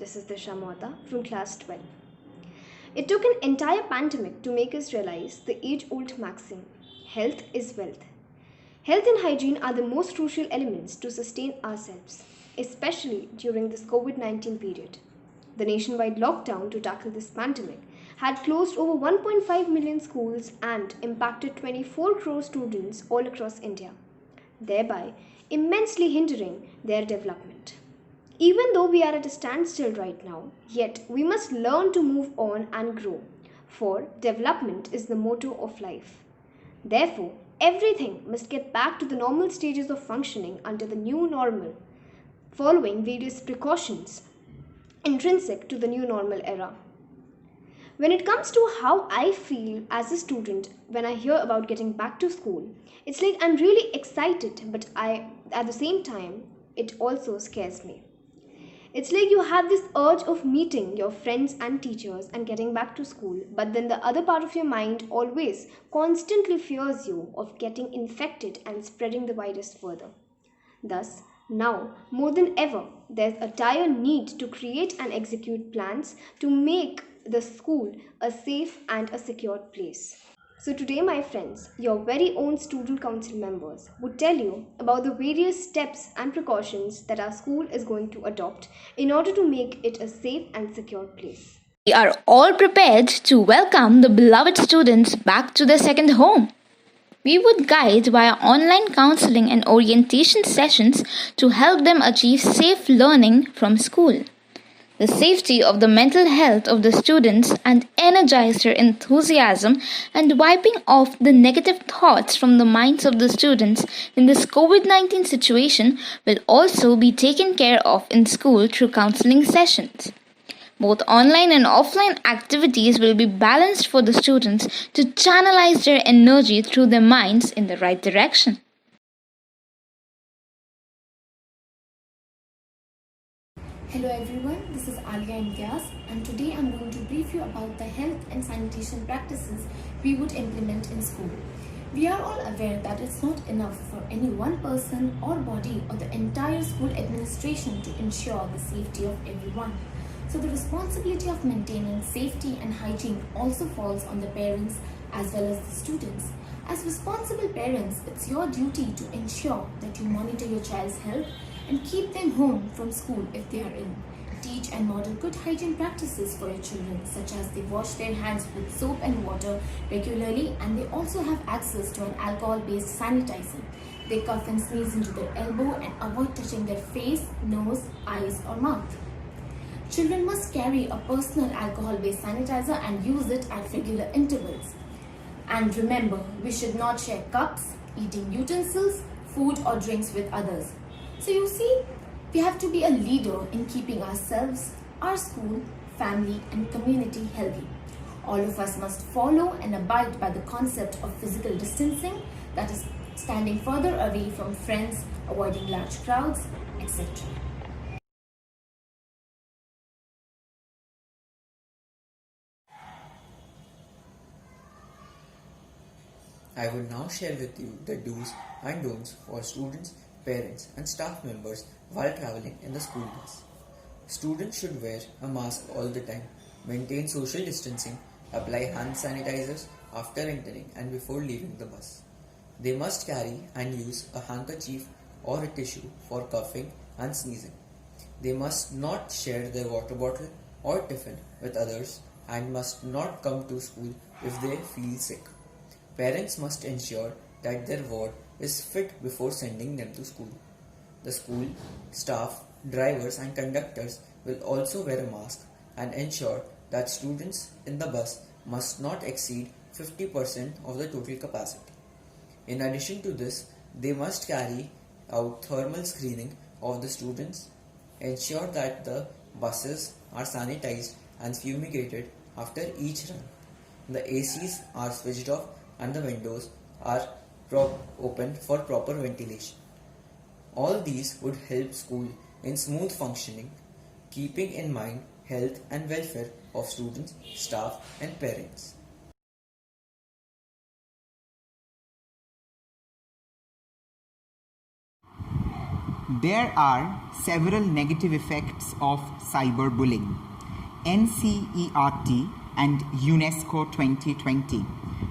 This is Disha Mohta from class 12. It took an entire pandemic to make us realize the age old maxim health is wealth. Health and hygiene are the most crucial elements to sustain ourselves, especially during this COVID 19 period. The nationwide lockdown to tackle this pandemic had closed over 1.5 million schools and impacted 24 crore students all across India, thereby immensely hindering their development. Even though we are at a standstill right now, yet we must learn to move on and grow, for development is the motto of life. Therefore, everything must get back to the normal stages of functioning under the new normal, following various precautions intrinsic to the new normal era. When it comes to how I feel as a student when I hear about getting back to school, it's like I'm really excited, but at the same time, it also scares me. It's like you have this urge of meeting your friends and teachers and getting back to school, but then the other part of your mind always constantly fears you of getting infected and spreading the virus further. Thus, now more than ever, there's a dire need to create and execute plans to make the school a safe and a secure place. So, today, my friends, your very own student council members would tell you about the various steps and precautions that our school is going to adopt in order to make it a safe and secure place. We are all prepared to welcome the beloved students back to their second home. We would guide via online counseling and orientation sessions to help them achieve safe learning from school. The safety of the mental health of the students and energize their enthusiasm and wiping off the negative thoughts from the minds of the students in this COVID-19 situation will also be taken care of in school through counseling sessions. Both online and offline activities will be balanced for the students to channelize their energy through their minds in the right direction. Hello everyone, this is Alia Imtiaz and today I'm going to brief you about the health and sanitation practices we would implement in school. We are all aware that it's not enough for any one person or body or the entire school administration to ensure the safety of everyone. So the responsibility of maintaining safety and hygiene also falls on the parents as well as the students. As responsible parents, it's your duty to ensure that you monitor your child's health and keep them home from school if they are ill. Teach and model good hygiene practices for your children, such as they wash their hands with soap and water regularly, and they also have access to an alcohol-based sanitizer. They cough and sneeze into their elbow and avoid touching their face, nose, eyes or mouth. Children must carry a personal alcohol-based sanitizer and use it at regular intervals. And remember, we should not share cups, eating utensils, food or drinks with others. So you see, we have to be a leader in keeping ourselves, our school, family and community healthy. All of us must follow and abide by the concept of physical distancing, that is standing further away from friends, avoiding large crowds, etc. I will now share with you the do's and don'ts for students, parents and staff members while traveling in the school bus. Students should wear a mask all the time, maintain social distancing, apply hand sanitizers after entering and before leaving the bus. They must carry and use a handkerchief or a tissue for coughing and sneezing. They must not share their water bottle or tiffin with others and must not come to school if they feel sick. Parents must ensure that their ward is fit before sending them to school. The school, staff, drivers and conductors will also wear a mask and ensure that students in the bus must not exceed 50% of the total capacity. In addition to this, they must carry out thermal screening of the students, ensure that the buses are sanitized and fumigated after each run. The ACs are switched off and the windows are opened for proper ventilation. All these would help school in smooth functioning, keeping in mind health and welfare of students, staff and parents. There are several negative effects of cyberbullying. NCERT and UNESCO 2020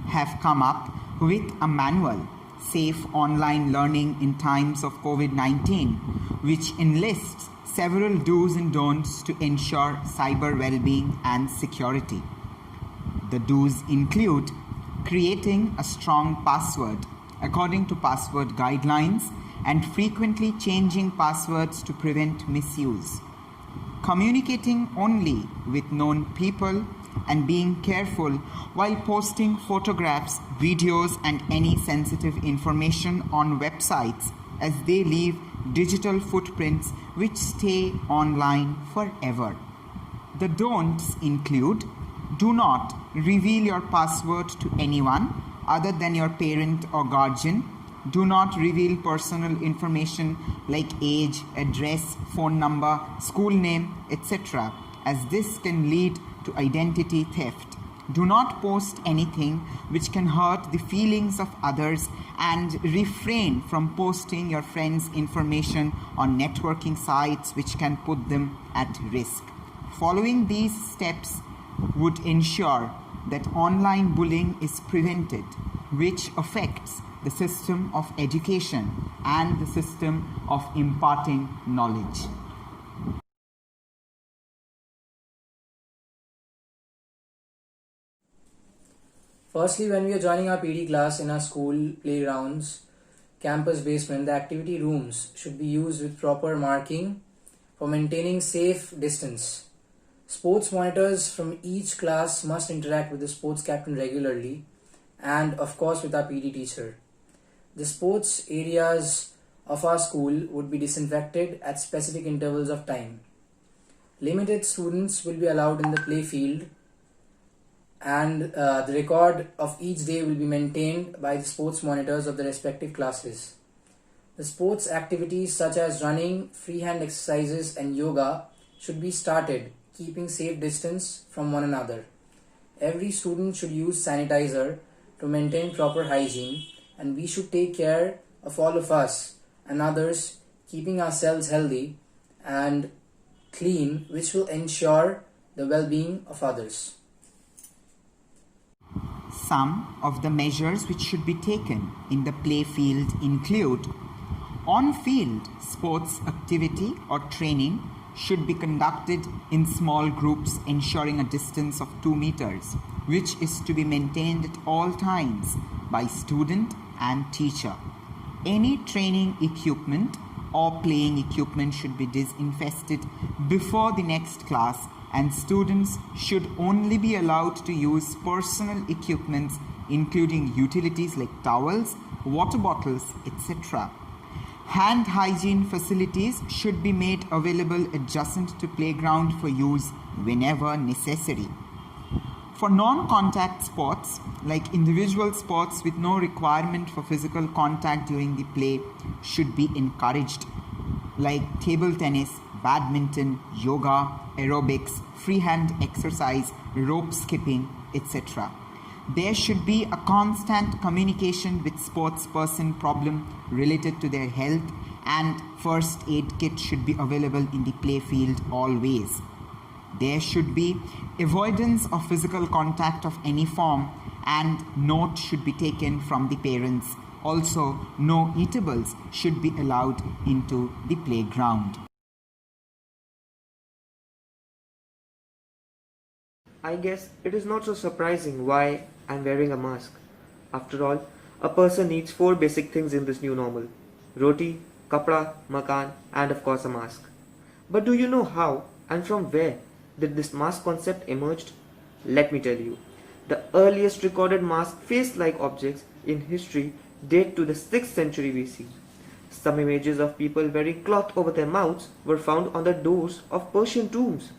have come up with a manual, Safe Online Learning in Times of COVID-19, which enlists several do's and don'ts to ensure cyber well-being and security. The do's include creating a strong password according to password guidelines and frequently changing passwords to prevent misuse. Communicating only with known people and being careful while posting photographs, videos, and any sensitive information on websites, as they leave digital footprints which stay online forever. The don'ts include: do not reveal your password to anyone other than your parent or guardian. Do not reveal personal information like age, address, phone number, school name, etc., as this can lead to identity theft. Do not post anything which can hurt the feelings of others, and refrain from posting your friends' information on networking sites which can put them at risk. Following these steps would ensure that online bullying is prevented, which affects the system of education and the system of imparting knowledge. Firstly, when we are joining our PD class in our school playgrounds, campus basement, the activity rooms should be used with proper marking for maintaining safe distance. Sports monitors from each class must interact with the sports captain regularly and of course with our PD teacher. The sports areas of our school would be disinfected at specific intervals of time. Limited students will be allowed in the play field, and the record of each day will be maintained by the sports monitors of the respective classes. The sports activities such as running, freehand exercises and yoga should be started, keeping safe distance from one another. Every student should use sanitizer to maintain proper hygiene, and we should take care of all of us and others, keeping ourselves healthy and clean, which will ensure the well-being of others. Some of the measures which should be taken in the play field include: on-field sports activity or training should be conducted in small groups, ensuring a distance of 2 meters, which is to be maintained at all times by student and teacher. Any training equipment or playing equipment should be disinfected before the next class, and students should only be allowed to use personal equipments including utilities like towels, water bottles, etc. Hand hygiene facilities should be made available adjacent to playground for use whenever necessary. For non-contact sports, like individual sports with no requirement for physical contact during the play, should be encouraged, like table tennis, badminton, yoga, aerobics, freehand exercise, rope skipping, etc. There should be a constant communication with sports person problem related to their health, and first aid kit should be available in the play field always. There should be avoidance of physical contact of any form, and note should be taken from the parents. Also, no eatables should be allowed into the playground. I guess it is not so surprising why I'm wearing a mask. After all, a person needs 4 basic things in this new normal: roti, kapda, makan, and of course a mask. But do you know how and from where did this mask concept emerged? Let me tell you. The earliest recorded mask face-like objects in history date to the 6th century BC. Some images of people wearing cloth over their mouths were found on the doors of Persian tombs.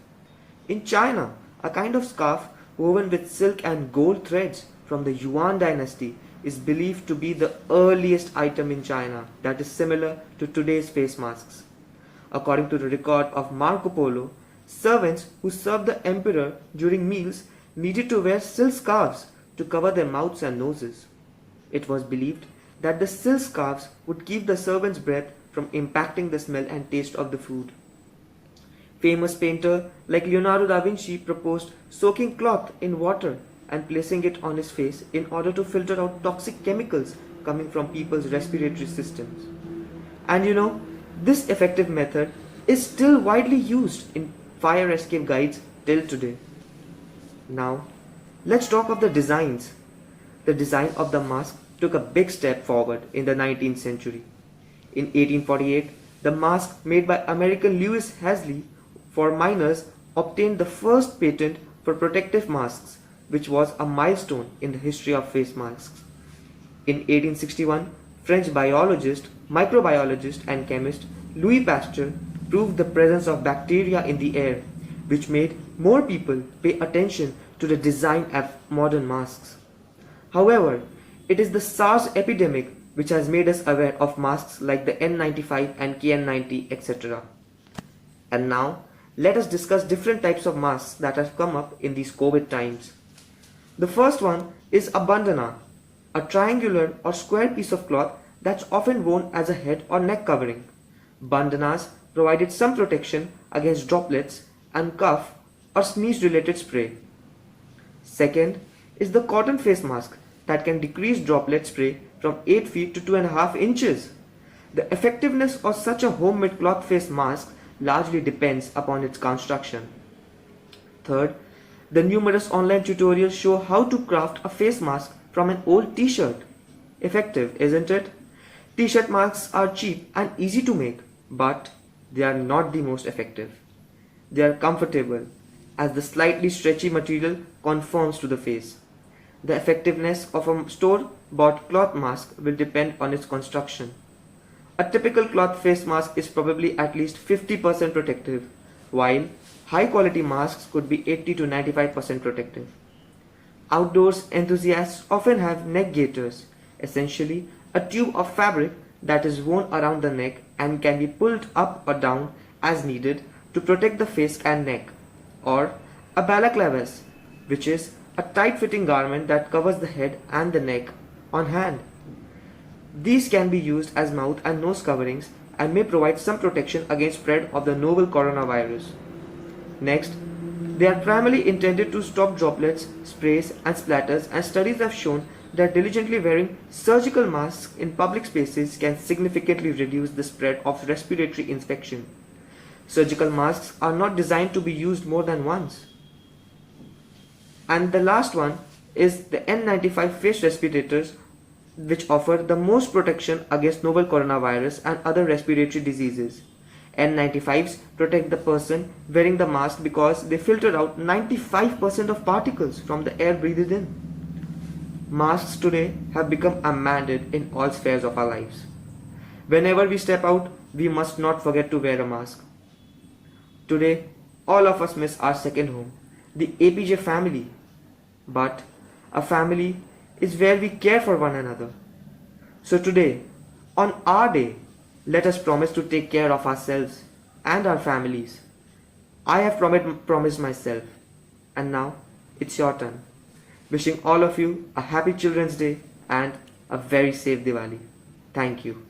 In China, a kind of scarf woven with silk and gold threads from the Yuan dynasty is believed to be the earliest item in China that is similar to today's face masks. According to the record of Marco Polo, servants who served the emperor during meals needed to wear silk scarves to cover their mouths and noses. It was believed that the silk scarves would keep the servants' breath from impacting the smell and taste of the food. Famous painter like Leonardo da Vinci proposed soaking cloth in water and placing it on his face in order to filter out toxic chemicals coming from people's respiratory systems. And this effective method is still widely used in fire escape guides till today. Now, let's talk of the designs. The design of the mask took a big step forward in the 19th century. In 1848, the mask made by American Lewis Hasley for miners obtained the first patent for protective masks, which was a milestone in the history of face masks. In 1861, French biologist, microbiologist and chemist Louis Pasteur proved the presence of bacteria in the air, which made more people pay attention to the design of modern masks. However, it is the SARS epidemic which has made us aware of masks like the N95 and KN90, etc. And now, let us discuss different types of masks that have come up in these COVID times. The first one is a bandana, a triangular or square piece of cloth that's often worn as a head or neck covering. Bandanas provided some protection against droplets and cough or sneeze related spray. Second is the cotton face mask that can decrease droplet spray from 8 feet to 2.5 inches. The effectiveness of such a homemade cloth face mask largely depends upon its construction. Third, the numerous online tutorials show how to craft a face mask from an old t-shirt. Effective, isn't it? T-shirt masks are cheap and easy to make, but they are not the most effective. They are comfortable, as the slightly stretchy material conforms to the face. The effectiveness of a store-bought cloth mask will depend on its construction. A typical cloth face mask is probably at least 50% protective, while high-quality masks could be 80 to 95% protective. Outdoors enthusiasts often have neck gaiters, essentially a tube of fabric that is worn around the neck and can be pulled up or down as needed to protect the face and neck, or a balaclavas, which is a tight-fitting garment that covers the head and the neck on hand. These can be used as mouth and nose coverings and may provide some protection against spread of the novel coronavirus. Next, they are primarily intended to stop droplets, sprays and splatters, and studies have shown that diligently wearing surgical masks in public spaces can significantly reduce the spread of respiratory infection. Surgical masks are not designed to be used more than once. And the last one is the N95 face respirators, which offer the most protection against novel coronavirus and other respiratory diseases. N95s protect the person wearing the mask because they filter out 95% of particles from the air breathed in. Masks today have become a mandate in all spheres of our lives. Whenever we step out, we must not forget to wear a mask. Today, all of us miss our second home, the Apeejay family. But a family is where we care for one another. So today, on our day, let us promise to take care of ourselves and our families. I have promised myself, and now it's your turn. Wishing all of you a happy Children's Day and a very safe Diwali. Thank you.